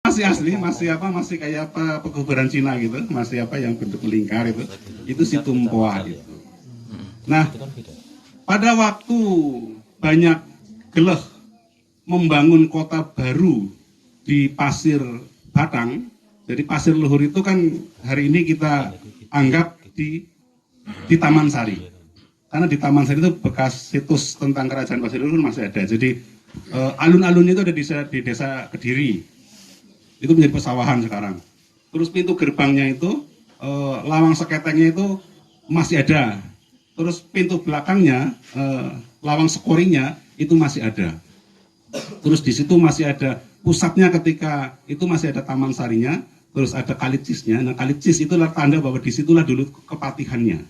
masih asli, masih kayak apa pekuburan Cina gitu, masih apa yang bentuk melingkar itu si Tumpoa gitu. Nah, pada waktu banyak geleh membangun kota baru di Pasir Batang, jadi Pasir Luhur itu kan hari ini kita anggap di Taman Sari, karena di Taman Sari itu bekas situs tentang kerajaan Pasir Luhur masih ada. Jadi alun-alunnya itu ada di desa Kediri, itu menjadi pesawahan sekarang. Terus pintu gerbangnya itu lawang seketengnya itu masih ada. Terus pintu belakangnya lawang sekorinya itu masih ada. Terus di situ masih ada pusatnya, ketika itu masih ada Taman Sarinya. Terus ada Kalicisnya. Nah, Kalicis itu adalah tanda bahwa disitulah dulu kepatihannya.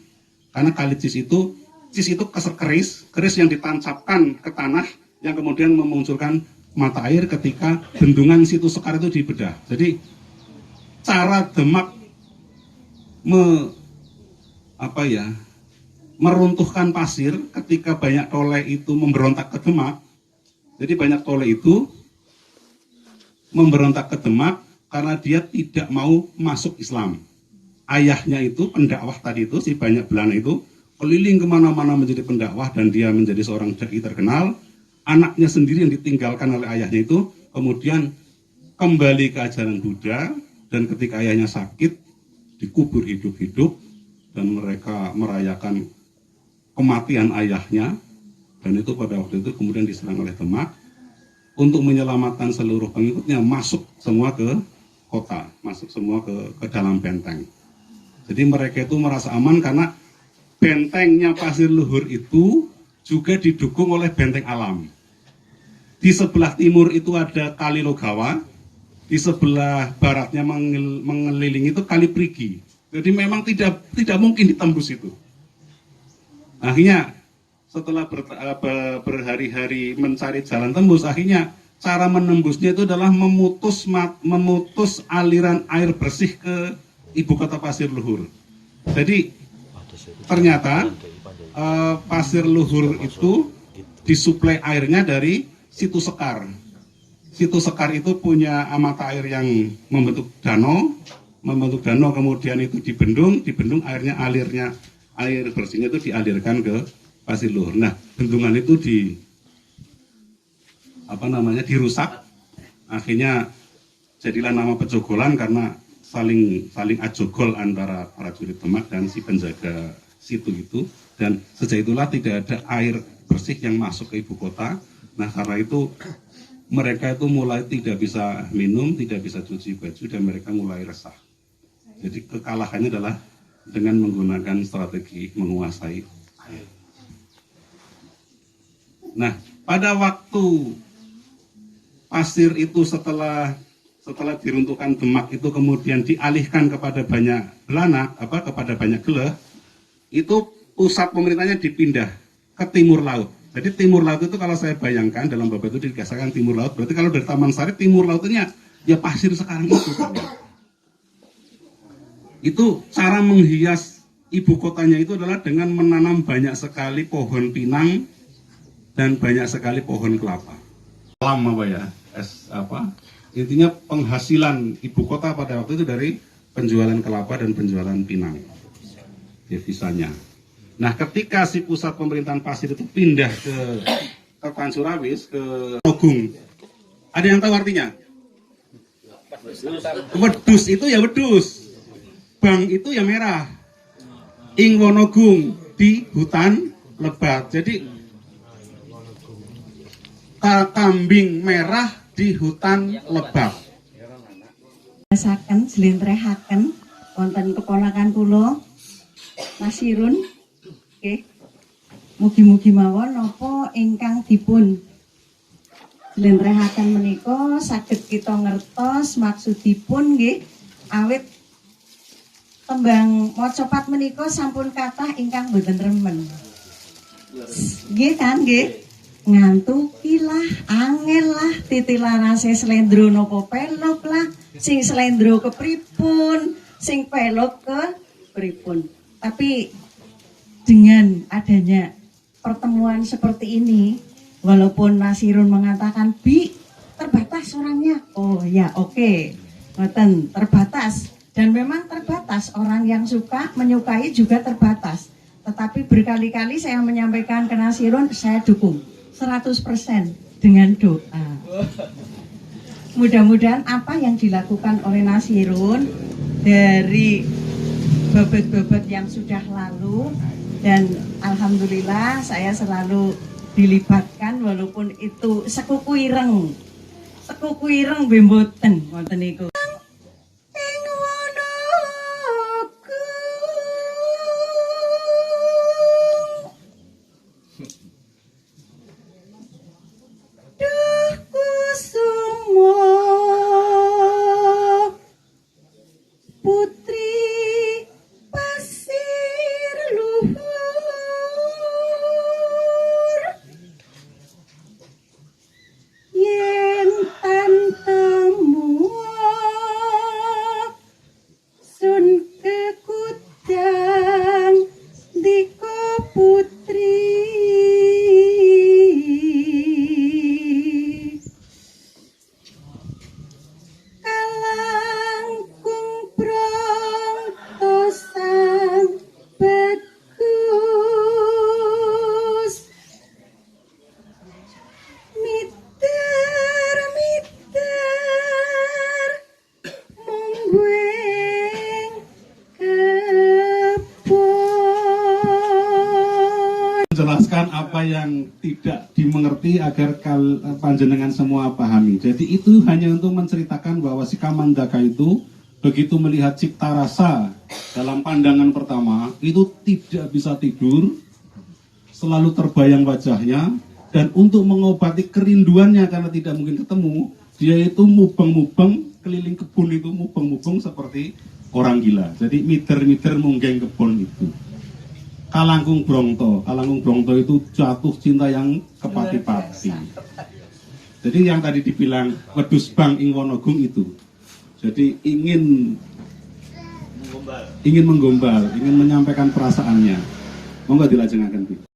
Karena Kalicis itu keris yang ditancapkan ke tanah yang kemudian memunculkan mata air ketika bendungan Situ Sekar itu dibedah. Jadi cara Demak meruntuhkan pasir ketika banyak toleh itu memberontak ke Demak. Jadi banyak toleh itu memberontak ke Demak karena dia tidak mau masuk Islam. Ayahnya itu pendakwah tadi itu, si Banyak Belana itu keliling kemana-mana menjadi pendakwah dan dia menjadi seorang dai terkenal. Anaknya sendiri yang ditinggalkan oleh ayahnya itu kemudian kembali ke ajaran Buddha, dan ketika ayahnya sakit dikubur hidup-hidup dan mereka merayakan kematian ayahnya, dan itu pada waktu itu kemudian diserang oleh Demak. Untuk menyelamatkan seluruh pengikutnya masuk semua ke kota, masuk semua ke dalam benteng. Jadi mereka itu merasa aman karena bentengnya Pasir Luhur itu juga didukung oleh benteng alam. Di sebelah timur itu ada Kali Logawa, di sebelah baratnya mengelilingi itu Kali Prigi. Jadi memang tidak mungkin ditembus itu. Akhirnya setelah berhari-hari mencari jalan tembus, akhirnya cara menembusnya itu adalah memutus aliran air bersih ke ibu kota Pasir Luhur. Jadi ternyata Pasir Luhur itu disuplai airnya dari Situ Sekar. Situ Sekar itu punya mata air yang membentuk danau, kemudian itu dibendung air bersihnya itu dialirkan ke Pasir Luhur. Nah, bendungan itu dirusak. Akhirnya jadilah nama Pejogolan karena saling ajogol antara prajurit Demak dan si penjaga situ itu. Dan sejak itulah tidak ada air bersih yang masuk ke ibu kota. Nah, karena itu mereka itu mulai tidak bisa minum, tidak bisa cuci baju, dan mereka mulai resah. Jadi kekalahannya adalah dengan menggunakan strategi menguasai air. Nah, pada waktu pasir itu setelah diruntuhkan Demak itu kemudian dialihkan kepada Banyak Belana, kepada Banyak Geleh, itu pusat pemerintahnya dipindah ke timur laut. Jadi timur laut itu kalau saya bayangkan dalam bab itu dikasahkan timur laut, berarti kalau dari Taman Sari timur lautnya ya pasir sekarang itu. Itu cara menghias ibu kotanya itu adalah dengan menanam banyak sekali pohon pinang dan banyak sekali pohon kelapa. Alam intinya penghasilan ibu kota pada waktu itu dari penjualan kelapa dan penjualan pinang, devisanya. Nah, ketika si pusat pemerintahan Pasir itu pindah ke Pansurawis, ke Nogung, ada yang tahu artinya? Wedus itu ya wedus, bang itu ya merah, ing Wonogung di hutan lebat. Jadi kambing merah di hutan lebat. Rasaken slentrehaken wonten keponakan kula Mas Irun. Nggih. Mugi-mugi mawon napa ingkang dipun slentrehaken menika saged kita ngertos maksudipun nggih, awit tembang macapat menika sampun kathah ingkang boten remen. Nggih kan nggih. Ngantuki lah, angel lah, titilarase slendro napa pelok lah, sing slendro kepripun, sing pelok ke pripun. Tapi dengan adanya pertemuan seperti ini, walaupun Mas Irun mengatakan, Bi, terbatas orangnya. Oh ya, oke. Ngoten, terbatas. Dan memang terbatas, orang yang suka menyukai juga terbatas. Tetapi berkali-kali saya menyampaikan ke Nasirun, saya dukung 100% dengan doa. Mudah-mudahan apa yang dilakukan oleh Nasirun dari bobot-bobot yang sudah lalu, dan alhamdulillah saya selalu dilibatkan walaupun itu sekuku ireng bemboten wonten niku. Ing wonoku duh kusuma putri pasir luhur, yen tantemu sun kekudang diko putri. Kalangkung prongtosan bagus, miter mungguing kebon. Menjelaskan apa yang tidak dimengerti agar panjenengan semua pahami. Jadi itu hanya untuk menceritakan bahwa si Kamandaka itu begitu melihat cipta rasa dalam pandangan pertama itu tidak bisa tidur, selalu terbayang wajahnya, dan untuk mengobati kerinduannya karena tidak mungkin ketemu, dia itu mubeng-mubeng keliling kebun itu, mubeng-mubeng seperti orang gila. Jadi miter-miter munggeng kebun itu. Kalangkung Brongto itu jatuh cinta yang kepati-pati. Jadi yang tadi dibilang wedhus bang ing Wonogung itu. Jadi ingin menggombal, ingin menyampaikan perasaannya. Monggo dilajengaken, Bu.